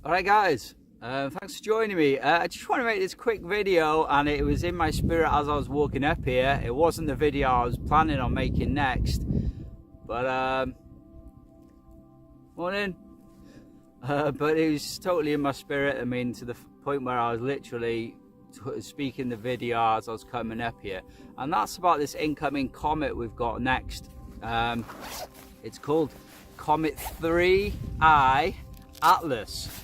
Alright guys, thanks for joining me. I just want to make this quick video, and it was in my spirit as I was walking up here. It wasn't the video I was planning on making next, but morning. But it was totally in my spirit. I mean, to the point where I was literally speaking the video as I was coming up here, and that's about this incoming comet we've got next. It's called Comet 3I Atlas.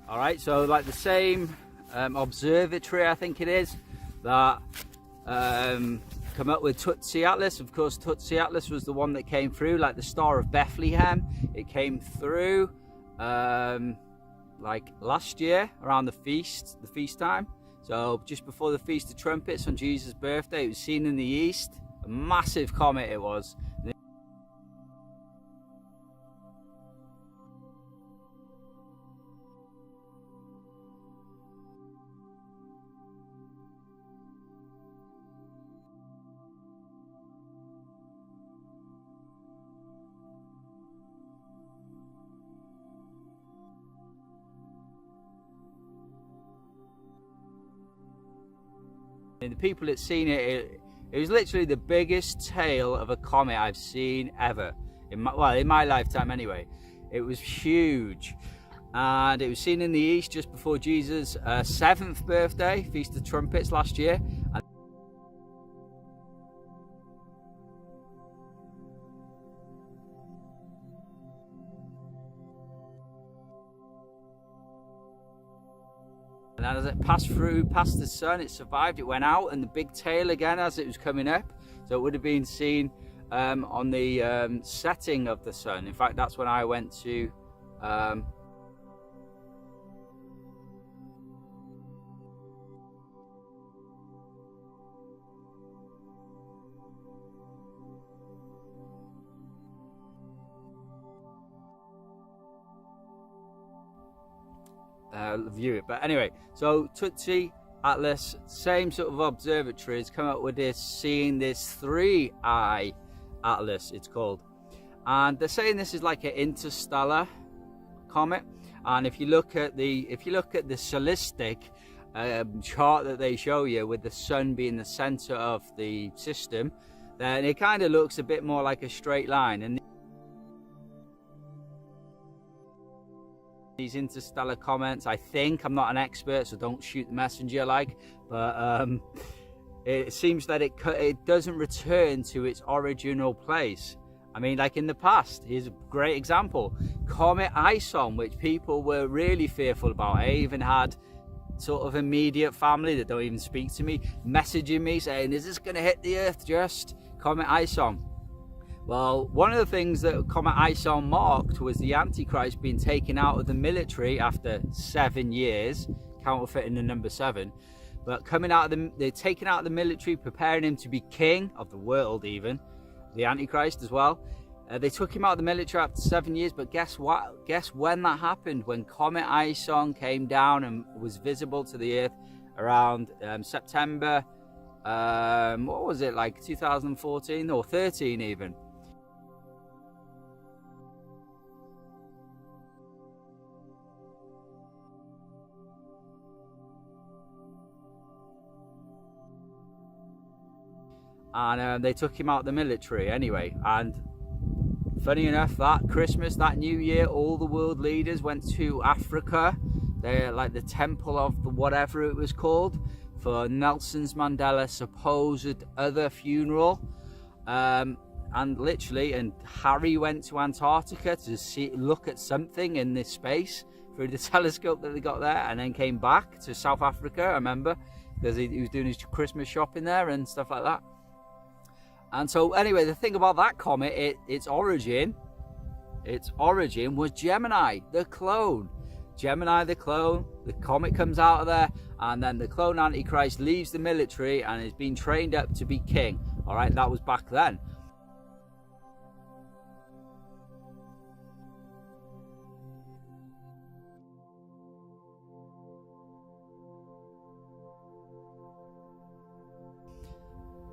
Alright, so like the same observatory, I think it is, that come up with Tootsie Atlas. Of course, Tootsie Atlas was the one that came through, like the Star of Bethlehem. It came through like last year around the feast time. So just before the Feast of Trumpets on Jesus' birthday, it was seen in the east. A massive comet it was. And the people that seen it, it was literally the biggest tail of a comet I've seen ever. In my lifetime anyway. It was huge. And it was seen in the east just before Jesus' 7th birthday, Feast of Trumpets last year. And as it passed past the sun, it survived, it went out, and the big tail again as it was coming up. So it would have been seen on the setting of the sun. In fact, that's when I went to view it. But anyway, so Tootsie Atlas, same sort of observatories, come up with this, seeing this 3I Atlas, it's called. And they're saying this is like an interstellar comet. And if you look at the celestic chart that they show you, with the sun being the center of the system, then it kind of looks a bit more like a straight line. And these interstellar comets, I think, I'm not an expert, so don't shoot the messenger like, but it seems that it doesn't return to its original place. I mean, like in the past, here's a great example, Comet Ison, which people were really fearful about. I even had sort of immediate family that don't even speak to me messaging me saying, is this going to hit the earth? Just Comet Ison. Well, one of the things that Comet Ison marked was the Antichrist being taken out of the military after 7 years, counterfeiting the number 7. But coming out of they're taking out of the military, preparing him to be king of the world, even the Antichrist as well. They took him out of the military after 7 years, but guess what? Guess when that happened? When Comet Ison came down and was visible to the earth around September, what was it, like 2014 or 13 even? And they took him out of the military anyway. And funny enough, that Christmas, that New Year, all the world leaders went to Africa. They're like the temple of the whatever it was called, for Nelson Mandela's supposed other funeral. And Harry went to Antarctica to look at something in this space through the telescope that they got there, and then came back to South Africa, I remember, because he was doing his Christmas shopping there and stuff like that. And so anyway, the thing about that comet, its origin was Gemini, the clone. Gemini, the clone, the comet comes out of there, and then the clone Antichrist leaves the military and is being trained up to be king. All right, that was back then.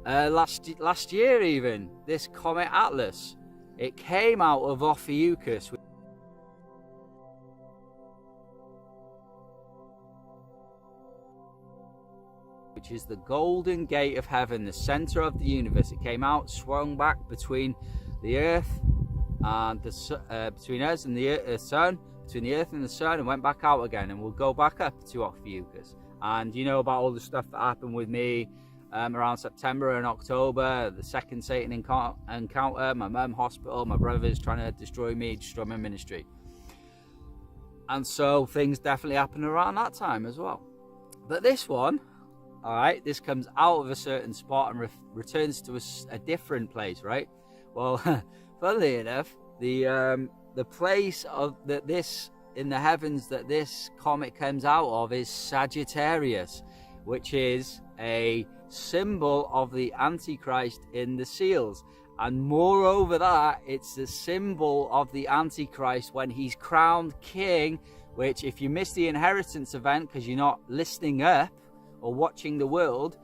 Last year even, this Comet Atlas, It came out of Ophiuchus, which is the golden gate of heaven, the center of the universe. It came out, swung back between the earth and between us and the sun, between the earth and the sun, and went back out again, and we'll go back up to Ophiuchus. And you know about all the stuff that happened with me around September and October, the second Satan encounter, my mum hospital, my brothers trying to destroy me, destroy my ministry. And so things definitely happened around that time as well. But this one, all right, this comes out of a certain spot and returns to a different place, right? Well, funnily enough, the place of this in the heavens that this comet comes out of is Sagittarius, which is a symbol of the Antichrist in the seals. And moreover that, it's the symbol of the Antichrist when he's crowned king, which if you miss the inheritance event because you're not listening up or watching the world,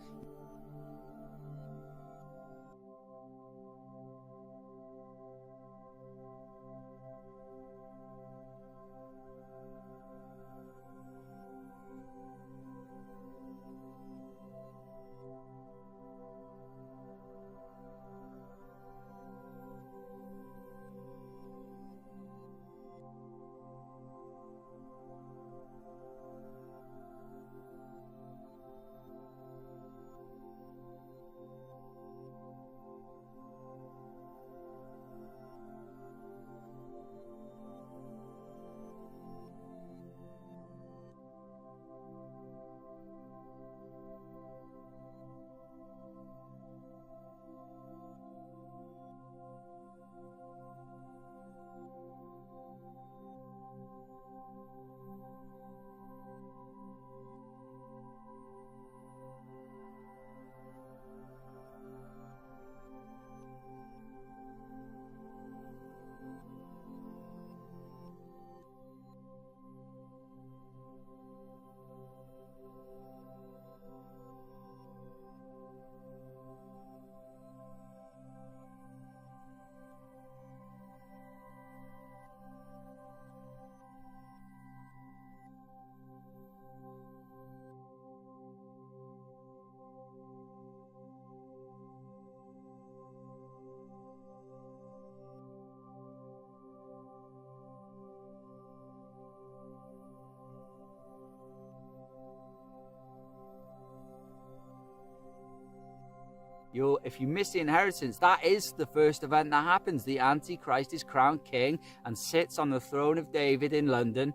if you miss the inheritance, that is the first event that happens. The Antichrist is crowned king and sits on the throne of David in London.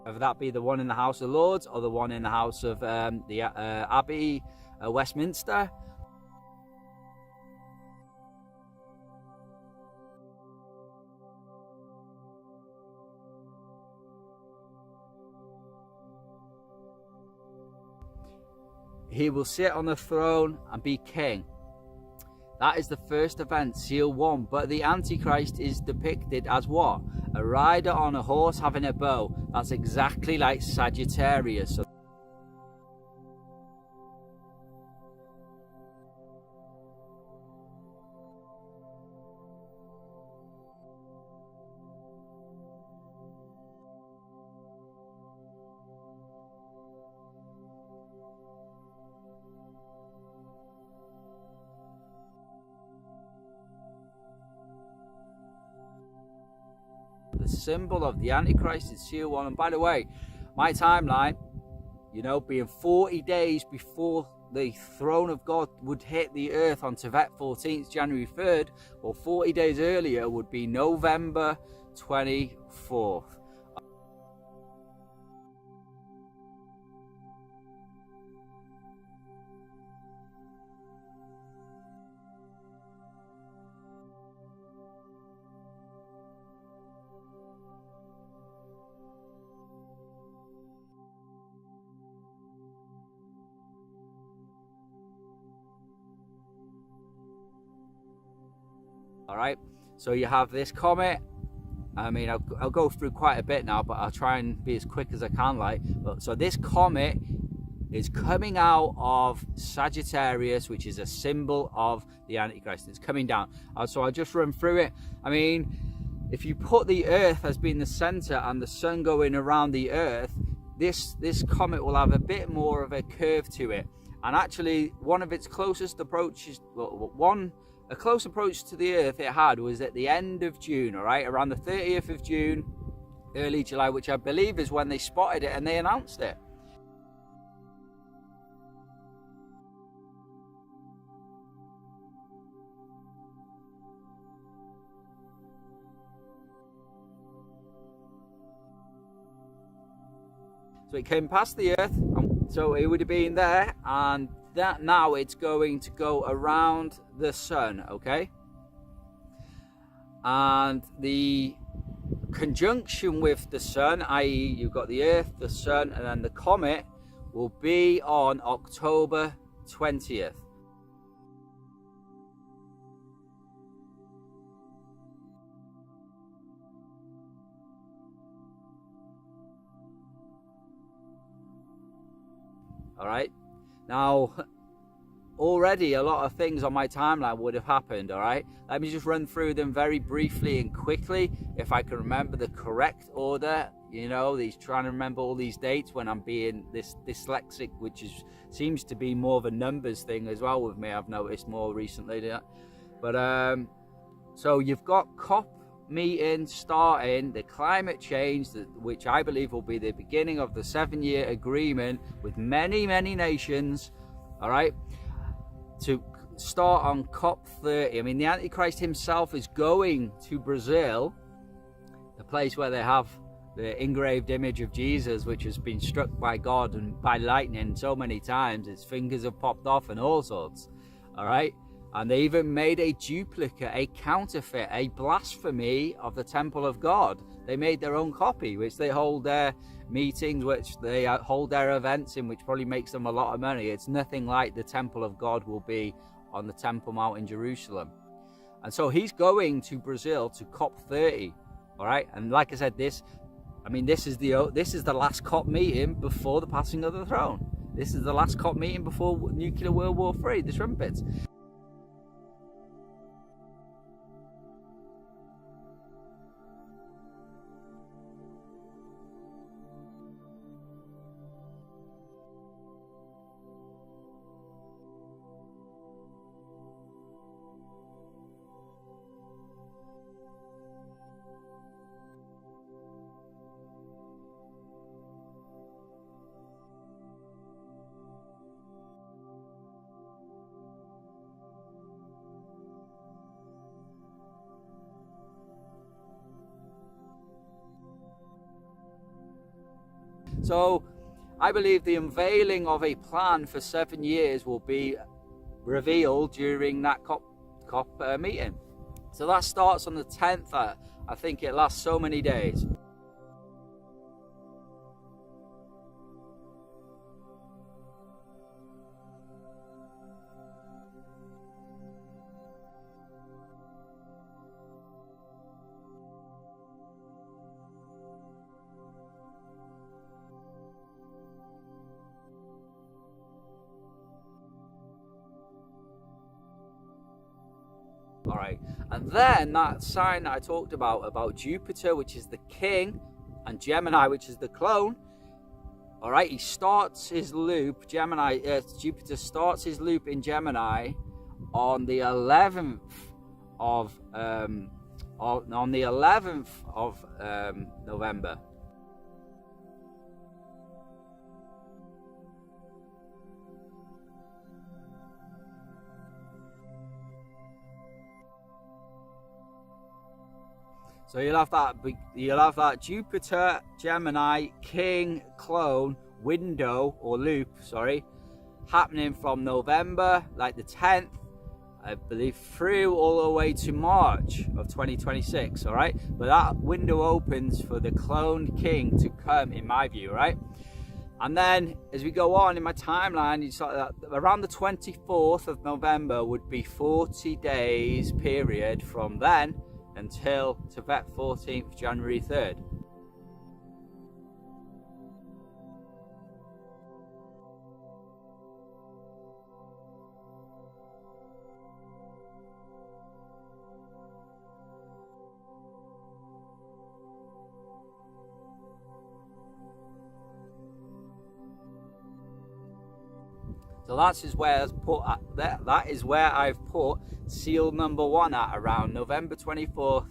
Whether that be the one in the House of Lords or the one in the House of the Abbey, Westminster. He will sit on the throne and be king. That is the first event, seal 1. But the Antichrist is depicted as what? A rider on a horse having a bow. That's exactly like Sagittarius. The symbol of the Antichrist is seal 1. And by the way, my timeline, you know, being 40 days before the throne of God would hit the earth on Tevet 14th, January 3rd, or 40 days earlier would be November 24th. All right, so you have this comet I mean, I'll go through quite a bit now, but I'll try and be as quick as I can. So this comet is coming out of Sagittarius, which is a symbol of the Antichrist. It's coming down. So I'll just run through it. I mean, if you put the Earth as being the center and the sun going around the Earth, this comet will have a bit more of a curve to it. And actually, one of its closest approaches, a close approach to the Earth it had was at the end of June, all right, around the 30th of June, early July, which I believe is when they spotted it and they announced it. So it came past the Earth, so it would have been there, and that now it's going to go around the sun, okay? And the conjunction with the sun, i.e. you've got the Earth, the sun, and then the comet, will be on October 20th. All right, now already a lot of things on my timeline would have happened. All right, let me just run through them very briefly and quickly if I can remember the correct order. You know, trying to remember all these dates when I'm being this dyslexic, which seems to be more of a numbers thing as well with me. I've noticed more recently. But so you've got COP meeting starting, the climate change, which I believe will be the beginning of the 7-year agreement with many nations, all right, to start on COP 30. I mean, the Antichrist himself is going to Brazil, the place where they have the engraved image of Jesus, which has been struck by God and by lightning so many times its fingers have popped off and all sorts, all right. And they even made a duplicate, a counterfeit, a blasphemy of the temple of God. They made their own copy, which they hold their meetings, which they hold their events in, which probably makes them a lot of money. It's nothing like the temple of God will be on the Temple Mount in Jerusalem. And so he's going to Brazil to COP 30, all right? And like I said, this is the last COP meeting before the passing of the throne. This is the last COP meeting before nuclear World War III, the Trumpets. So I believe the unveiling of a plan for 7 years will be revealed during that COP meeting. So that starts on the 10th. I think it lasts so many days. All right, and then that sign that I talked about Jupiter, which is the king, and Gemini, which is the clone. All right, he starts his loop. Jupiter starts his loop in Gemini on the 11th of November. So you'll have that Jupiter, Gemini, King, Clone, window or loop, happening from November, like the 10th, I believe, through all the way to March of 2026, all right? But that window opens for the cloned king to come, in my view, right? And then as we go on in my timeline, you saw that around the 24th of November would be 40 days period from then until Tibet 14th, January 3rd. So that is where I've put seal number 1 at, around November 24th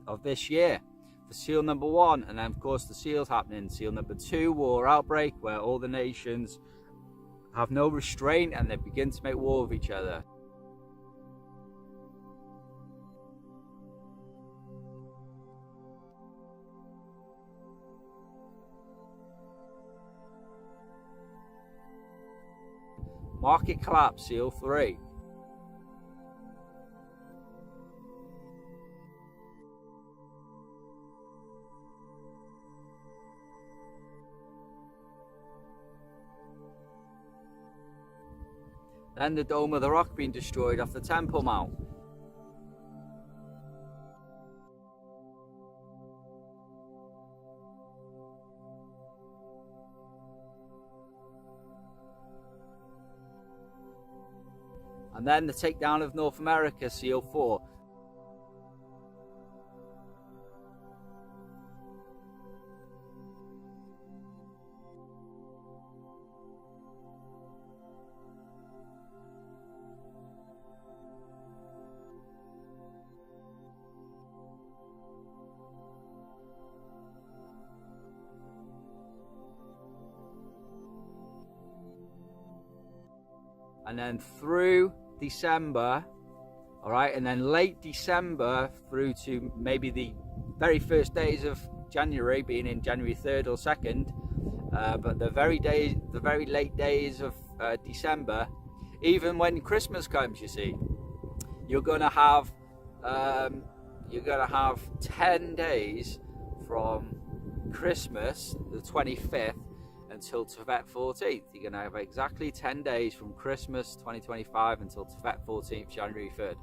of this year for seal number 1. And then of course the seal's happening. Seal number 2, war outbreak, where all the nations have no restraint and they begin to make war with each other. Market collapse, seal 3. Then the Dome of the Rock being destroyed off the Temple Mount. And then the takedown of North America, seal 4. And then through December, all right, and then late December through to maybe the very first days of January, being in January 3rd or 2nd, but the very late days of December, even when Christmas comes, you see, you're gonna have 10 days from Christmas, the 25th, until Tibet 14th. You're going to have exactly 10 days from Christmas 2025 until Tibet 14th, January 3rd.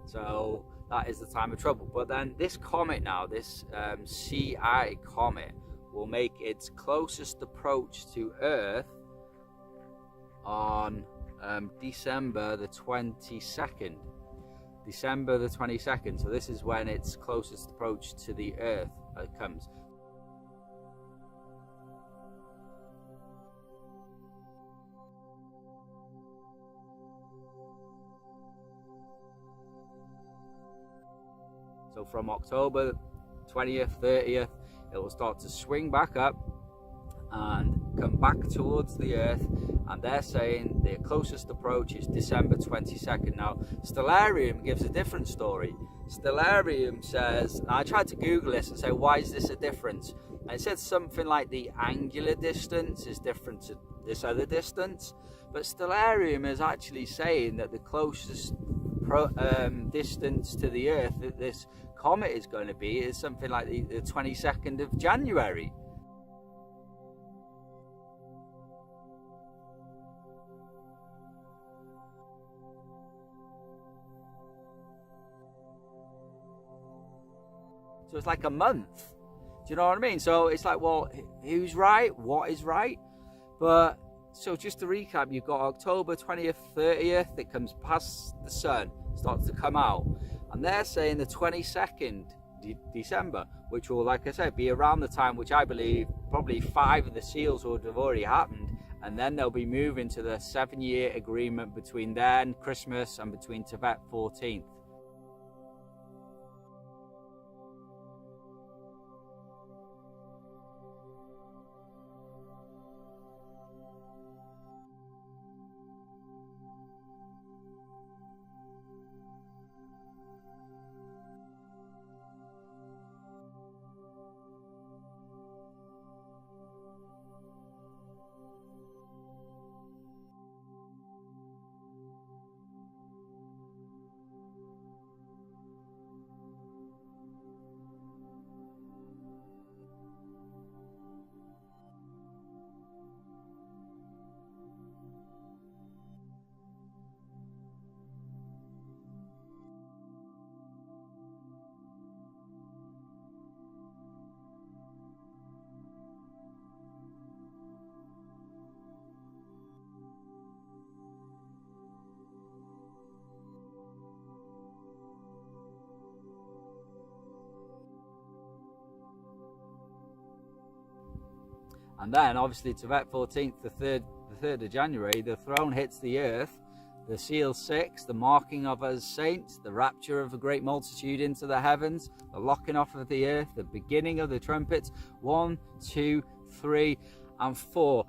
So that is the time of trouble. But then this comet now, this CI comet, will make its closest approach to Earth on December the 22nd. December the 22nd. So this is when its closest approach to the Earth comes. So from October 20th, 30th, it will start to swing back up and come back towards the Earth, and they're saying the closest approach is December 22nd. Now, Stellarium gives a different story. Stellarium says, I tried to Google this and say, why is this a difference? And it said something like the angular distance is different to this other distance, but Stellarium is actually saying that the closest distance to the Earth that this comet is going to be is something like the 22nd of January. So it's like a month. Do you know what I mean? So it's like, well, who's right? What is right? But so just to recap, you've got October 20th, 30th, it comes past the sun, starts to come out. And they're saying the 22nd December, which will, like I said, be around the time which I believe probably 5 of the seals would have already happened. And then they'll be moving to the 7-year agreement between then, Christmas, and between Tibet 14th. And then obviously Tevet 14th, the 3rd of January, the throne hits the earth, the seal 6, the marking of us saints, the rapture of a great multitude into the heavens, the locking off of the earth, the beginning of the trumpets, 1, 2, 3, and 4.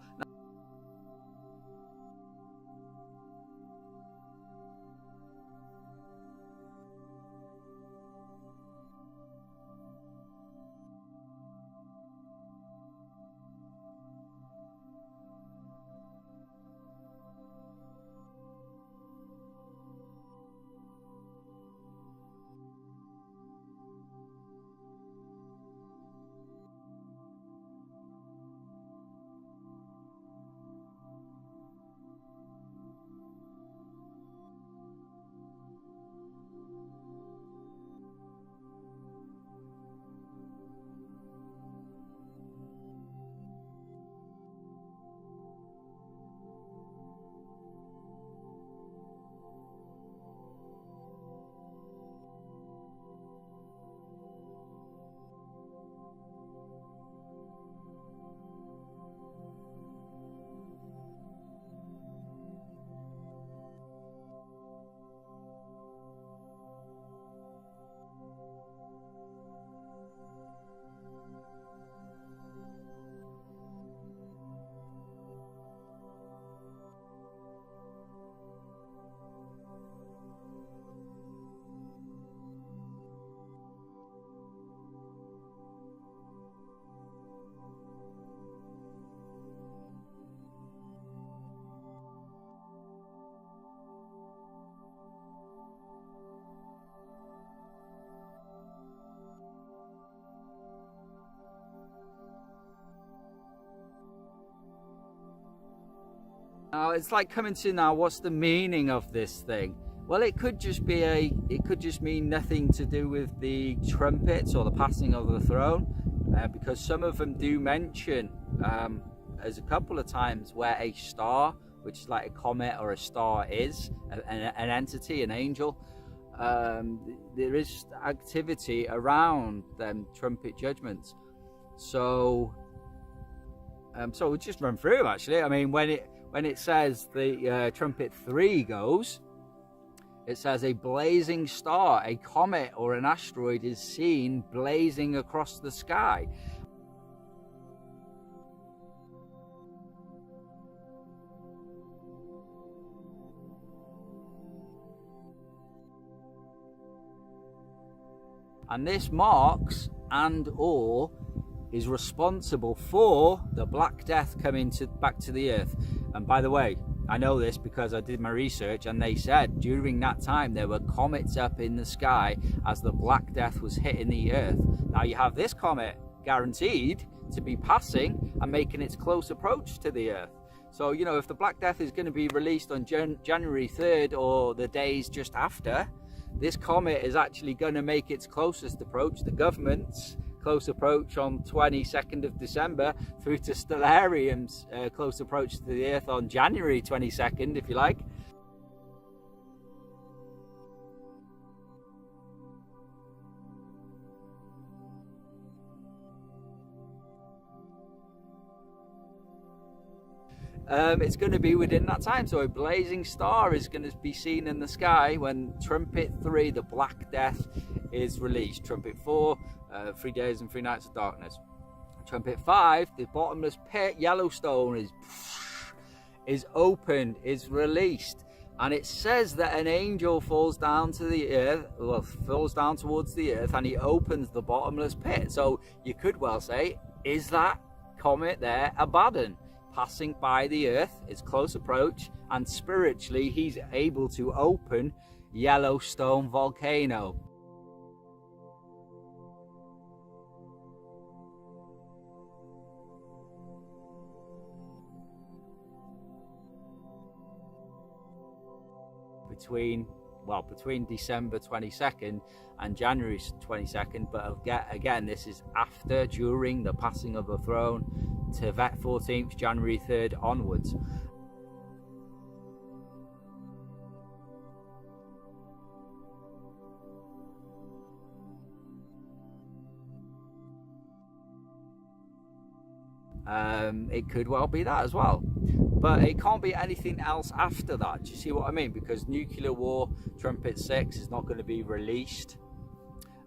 Now it's like coming to now, what's the meaning of this thing? Well, it could just mean nothing to do with the trumpets or the passing of the throne, because some of them do mention, as a couple of times, where a star, which is like a comet or a star, is an entity, an angel. There is activity around them trumpet judgments. So we'll just run through them actually. I mean, when it says the trumpet 3 goes, it says a blazing star, a comet or an asteroid is seen blazing across the sky. And this marks and/or is responsible for the Black Death coming back to the earth. And by the way, I know this because I did my research, and they said during that time there were comets up in the sky as the Black Death was hitting the earth. Now you have this comet guaranteed to be passing and making its close approach to the earth. So, you know, if the Black Death is going to be released on January 3rd or the days just after, this comet is actually going to make its closest approach, the government's close approach, on 22nd of December, through to Stellarium's close approach to the earth on January 22nd, if you like. It's going to be within that time. So a blazing star is going to be seen in the sky when Trumpet 3, the Black Death, is released. Trumpet 4, 3 days and 3 nights of darkness. Trumpet 5, the bottomless pit, Yellowstone, is opened, is released. And it says that an angel falls down to the earth, well, falls down towards the earth, and he opens the bottomless pit. So you could well say, is that comet there Abaddon, passing by the earth, its close approach, and spiritually he's able to open Yellowstone volcano. Between December 22nd and January 22nd, but again, this is during the passing of the throne, Tevet 14th, January 3rd onwards. It could well be that as well, but it can't be anything else after that. Do you see what I mean? Because nuclear war, Trumpet 6 is not going to be released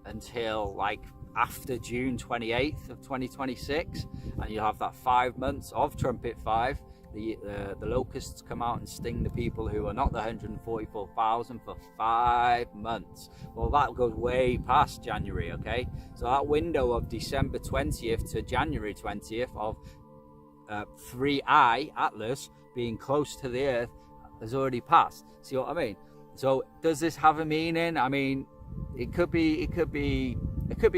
until like after June 28th of 2026, and you have that 5 months of Trumpet 5. The locusts come out and sting the people who are not the 144,000 for 5 months. Well, that goes way past January, okay? So that window of December 20th to January 20th of 3I Atlas being close to the Earth has already passed. See what I mean? So does this have a meaning? I mean, it could be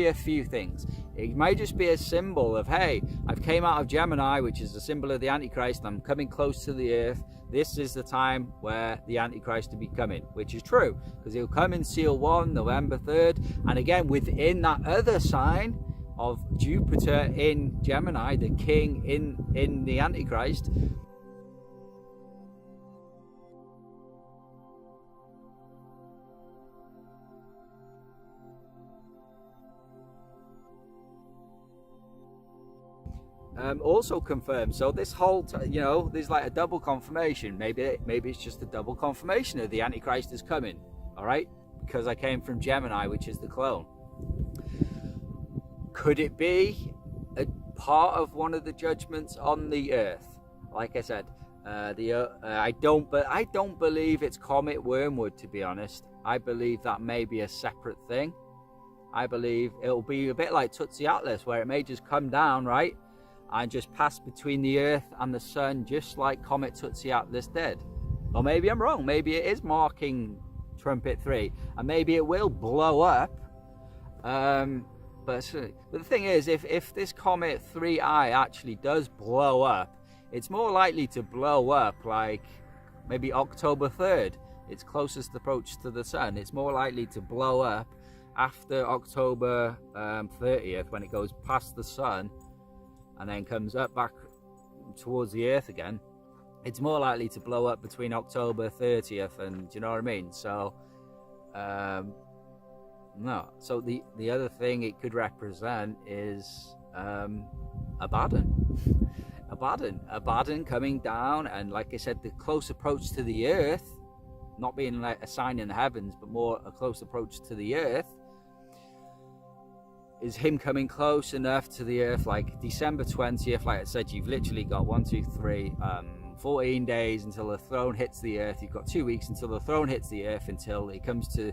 a few things. It might just be a symbol of, hey, I've came out of Gemini, which is the symbol of the Antichrist. I'm coming close to the Earth. This is the time where the Antichrist will be coming, which is true, because he'll come in seal 1, November 3rd. And again, within that other sign of Jupiter in Gemini, the king in the Antichrist, also confirmed. So this whole there's like a double confirmation. Maybe it's just a double confirmation of the Antichrist is coming. All right, because I came from Gemini, which is the clone. Could it be a part of one of the judgments on the Earth? Like I said, I don't believe it's Comet Wormwood, to be honest. I believe that may be a separate thing. I believe it'll be a bit like Tootsie Atlas, where it may just come down, right, and just pass between the Earth and the Sun, just like Comet Tootsie Atlas did. Or maybe I'm wrong. Maybe it is marking Trumpet 3, and maybe it will blow up. But the thing is, if this Comet 3I actually does blow up, it's more likely to blow up like maybe October 3rd. Its closest approach to the Sun. It's more likely to blow up after October 30th, when it goes past the Sun and then comes up back towards the Earth again. It's more likely to blow up between October 30th and, do you know what I mean? So no. So the other thing it could represent is Abaddon. Abaddon coming down, and like I said, the close approach to the Earth, not being like a sign in the heavens, but more a close approach to the Earth, is him coming close enough to the Earth, like December 20th. Like I said, you've literally got 14 days until the throne hits the Earth. You've got 2 weeks until the throne hits the Earth, until it comes to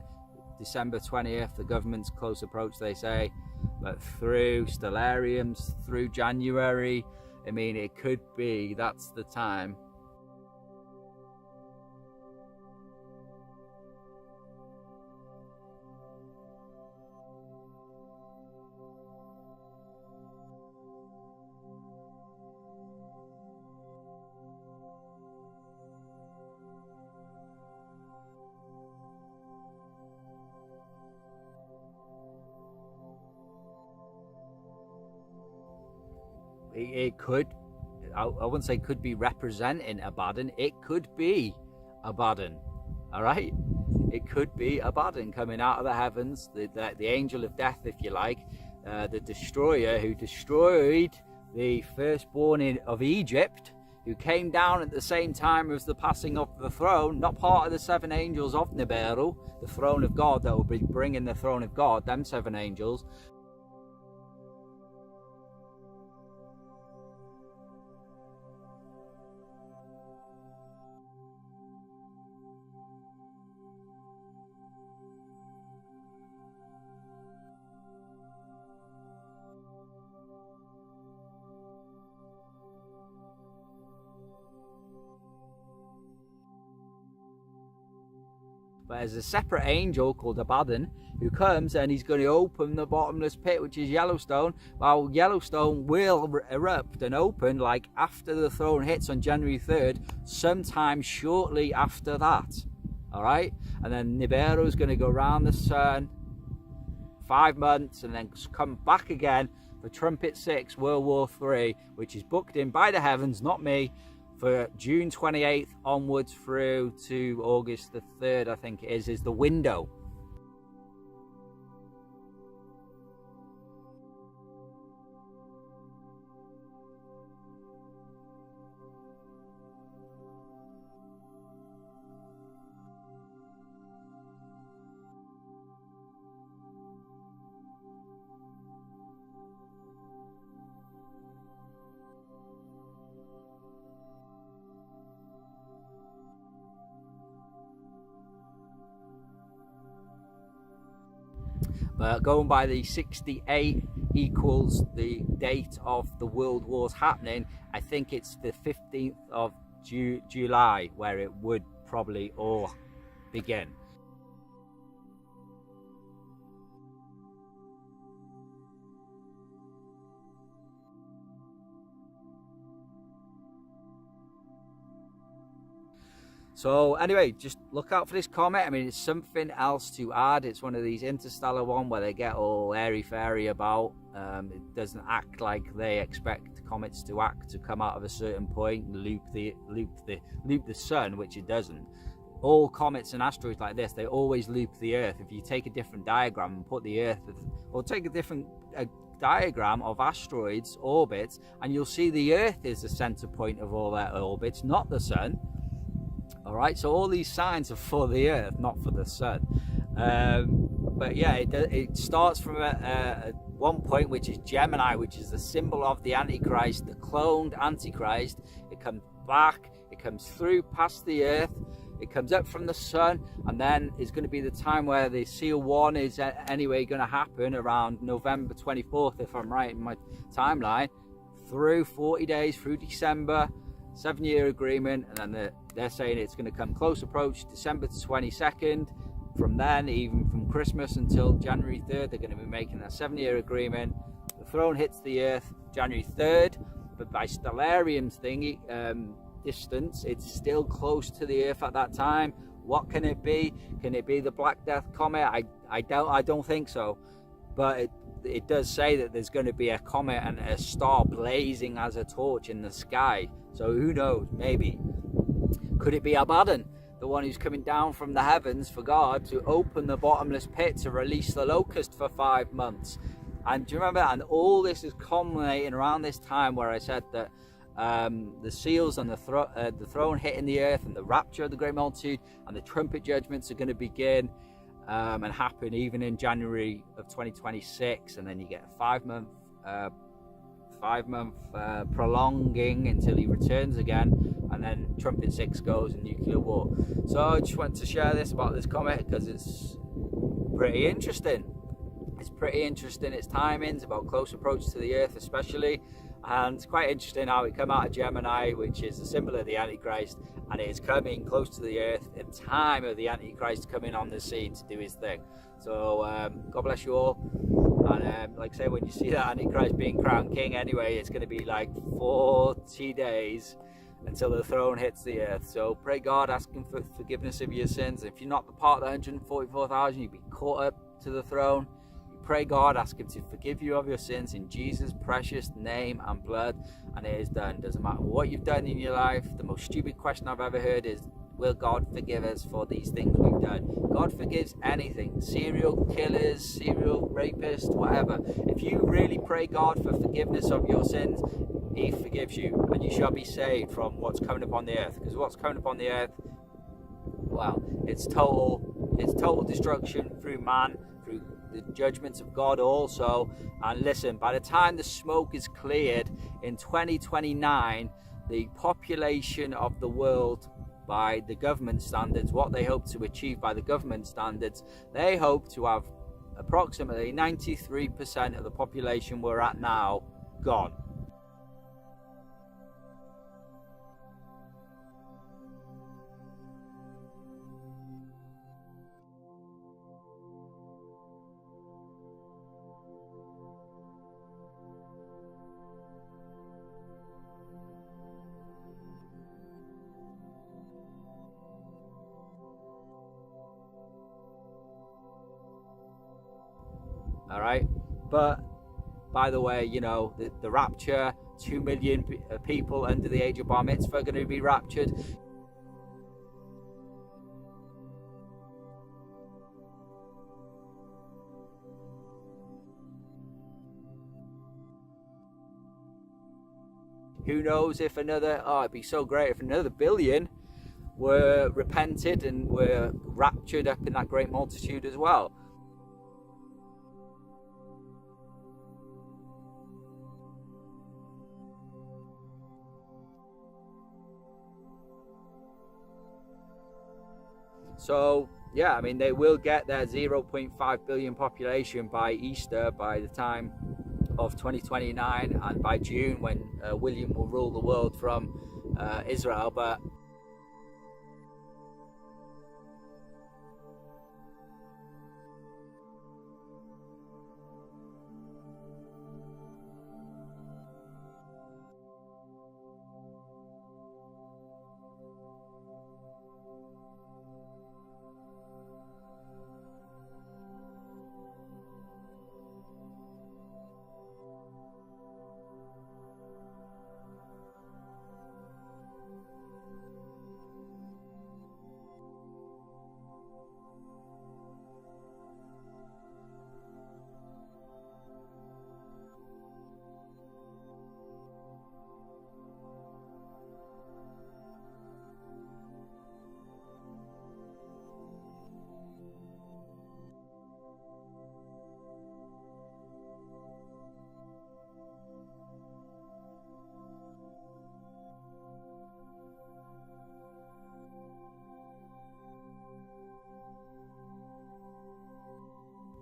December 20th, the government's close approach, they say. But through stellariums, through January, I mean, it could be that's the time. It could, I wouldn't say could be representing Abaddon. It could be Abaddon. All right, it could be Abaddon coming out of the heavens, the angel of death, if you like, the destroyer who destroyed the firstborn of Egypt, who came down at the same time as the passing of the throne, not part of the 7 angels of Nibiru, the throne of God that will be bringing the throne of God, them 7 angels. But there's a separate angel called Abaddon who comes, and he's going to open the bottomless pit, which is Yellowstone. Well, Yellowstone will erupt and open like after the throne hits on January 3rd, sometime shortly after that. All right, and then Nibiru is going to go around the Sun 5 months and then come back again for Trumpet 6 World War 3, which is booked in by the heavens, not me, for June 28th onwards through to August the 3rd, I think it is the window. But going by the 68 equals the date of the world wars happening, I think it's the 15th of July where it would probably all begin. So anyway, just look out for this comet. I mean, it's something else to add. It's one of these interstellar one where they get all airy-fairy about. It doesn't act like they expect comets to act, to come out of a certain point, loop the sun, which it doesn't. All comets and asteroids like this, they always loop the Earth. If you take a different diagram and put the Earth, or take a different diagram of asteroids orbits, and you'll see the Earth is the center point of all their orbits, not the sun. All right, so all these signs are for the Earth, not for the sun. But yeah, it starts from one point, which is Gemini, which is the symbol of the Antichrist, the cloned Antichrist. It comes back, it comes through past the Earth, it comes up from the sun, and then it's going to be the time where the seal 1 is anyway going to happen around November 24th, if I'm right in my timeline, through 40 days, through December, 7-year agreement, and then they're saying it's going to come close approach December 22nd. From then, even from Christmas until January 3rd, they're going to be making a 7-year agreement. The throne hits the Earth January 3rd, but by stellarium's thingy distance, it's still close to the Earth at that time. What can it be? Can it be the Black Death comet? I don't think so, but it does say that there's going to be a comet and a star blazing as a torch in the sky. So who knows? Maybe. Could it be Abaddon, the one who's coming down from the heavens for God to open the bottomless pit to release the locust for 5 months? And do you remember? And all this is culminating around this time where I said that the seals and the throne hitting the earth, and the rapture of the great multitude, and the trumpet judgments are going to begin and happen even in January of 2026, and then you get a 5-month prolonging until he returns again, and then trumpet 6 goes and nuclear war. So I just want to share this about this comet because it's pretty interesting. It's pretty interesting, its timings, about close approach to the Earth especially, and it's quite interesting how it come out of Gemini, which is the symbol of the Antichrist, and it is coming close to the Earth in time of the Antichrist coming on the scene to do his thing. So God bless you all. And like I say, when you see that Antichrist being crowned king anyway, it's going to be like 40 days until the throne hits the earth. So pray God, ask him for forgiveness of your sins. If you're not the part of the 144,000, you'll be caught up to the throne. You pray God, ask him to forgive you of your sins in Jesus' precious name and blood, and it is done. Doesn't matter what you've done in your life. The most stupid question I've ever heard is, will God forgive us for these things we've done? God forgives anything. Serial killers, serial rapists, whatever. If you really pray God for forgiveness of your sins, he forgives you, and you shall be saved from what's coming upon the earth. Because what's coming upon the earth, well, it's total destruction through man, through the judgments of God also. And listen, by the time the smoke is cleared in 2029, the population of the world, by the government standards, what they hope to achieve by the government standards, they hope to have approximately 93% of the population we're at now gone. All right, but by the way, you know, the rapture, 2 million people under the age of bar mitzvah are going to be raptured. Who knows if it'd be so great if another billion were repented and were raptured up in that great multitude as well. So yeah, I mean, they will get their 0.5 billion population by Easter, by the time of 2029, and by June, when William will rule the world from Israel. But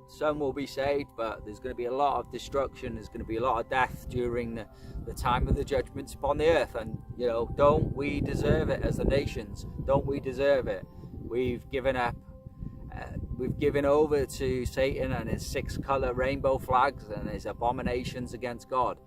some will be saved, but there's going to be a lot of destruction. There's going to be a lot of death during the time of the judgments upon the earth. And, you know, don't we deserve it as the nations? Don't we deserve it? We've given up. We've given over to Satan and his 6-color rainbow flags and his abominations against God.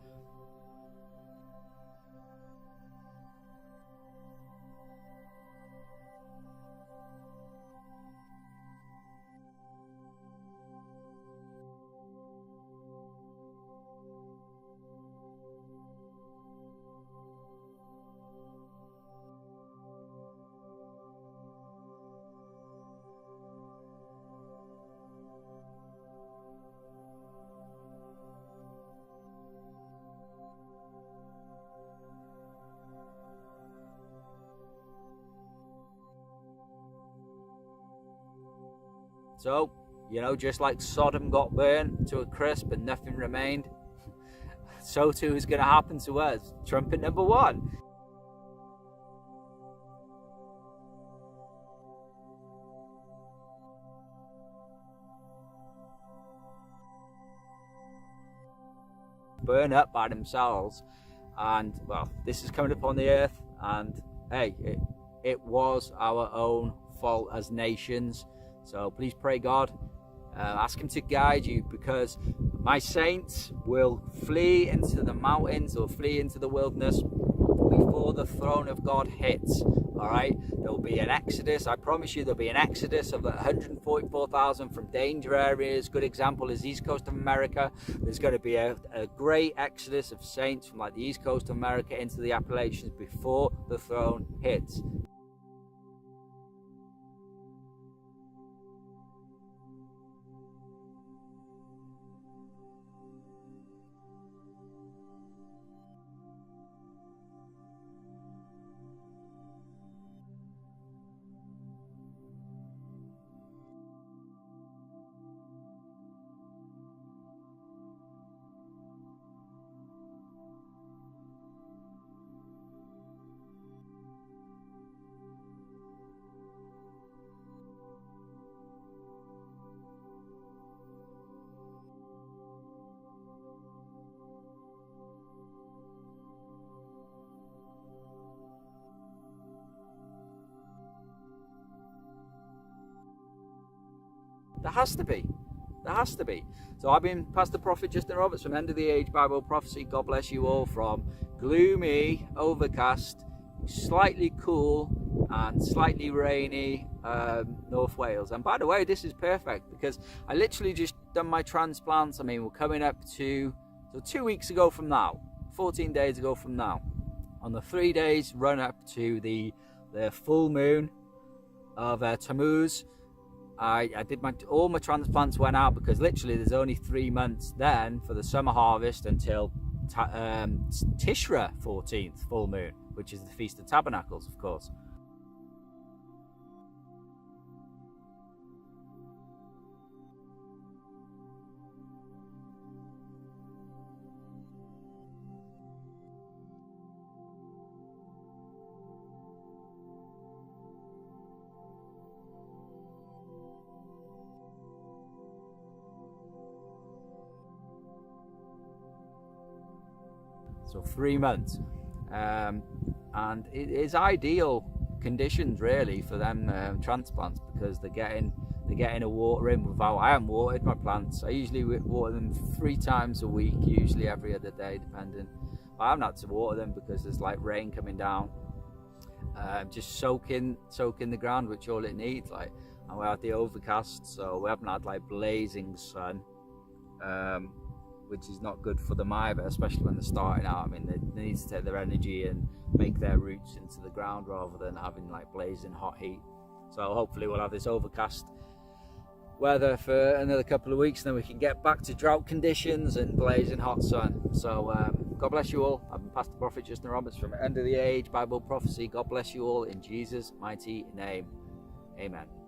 So, you know, just like Sodom got burned to a crisp and nothing remained, so too is going to happen to us. Trumpet number 1. Burn up by themselves, and well, this is coming upon the earth, and hey, it was our own fault as nations. So please pray God, ask him to guide you, because my saints will flee into the mountains or flee into the wilderness before the throne of God hits. All right, there'll be an exodus. I promise you, there'll be an exodus of 144,000 from danger areas. Good example is East Coast of America. There's going to be a great exodus of saints from like the East Coast of America into the Appalachians before the throne hits. There has to be. There has to be. So I've been Pastor Prophet Justin Roberts from End of the Age Bible Prophecy. God bless you all from gloomy, overcast, slightly cool and slightly rainy North Wales. And by the way, this is perfect because I literally just done my transplants. I mean, we're coming up to 2 weeks ago from now, 14 days ago from now, on the 3 days run up to the full moon of Tammuz. I did all my transplants went out because literally there's only 3 months then for the summer harvest until Tishra 14th full moon, which is the Feast of Tabernacles, of course. so 3 months. And it is ideal conditions really for them transplants, because they're getting a water in without. I haven't watered my plants. I usually water them 3 times a week, usually every other day depending. I haven't had to water them because there's like rain coming down, just soaking the ground, which all it needs. Like, and we had the overcast, so we haven't had like blazing sun, which is not good for them either, especially when they're starting out. I mean, they need to take their energy and make their roots into the ground rather than having like blazing hot heat. So hopefully we'll have this overcast weather for another couple of weeks, and then we can get back to drought conditions and blazing hot sun. So God bless you all. I've been Pastor Prophet Justin Roberts from End of the Age Bible Prophecy. God bless you all in Jesus' mighty name. Amen.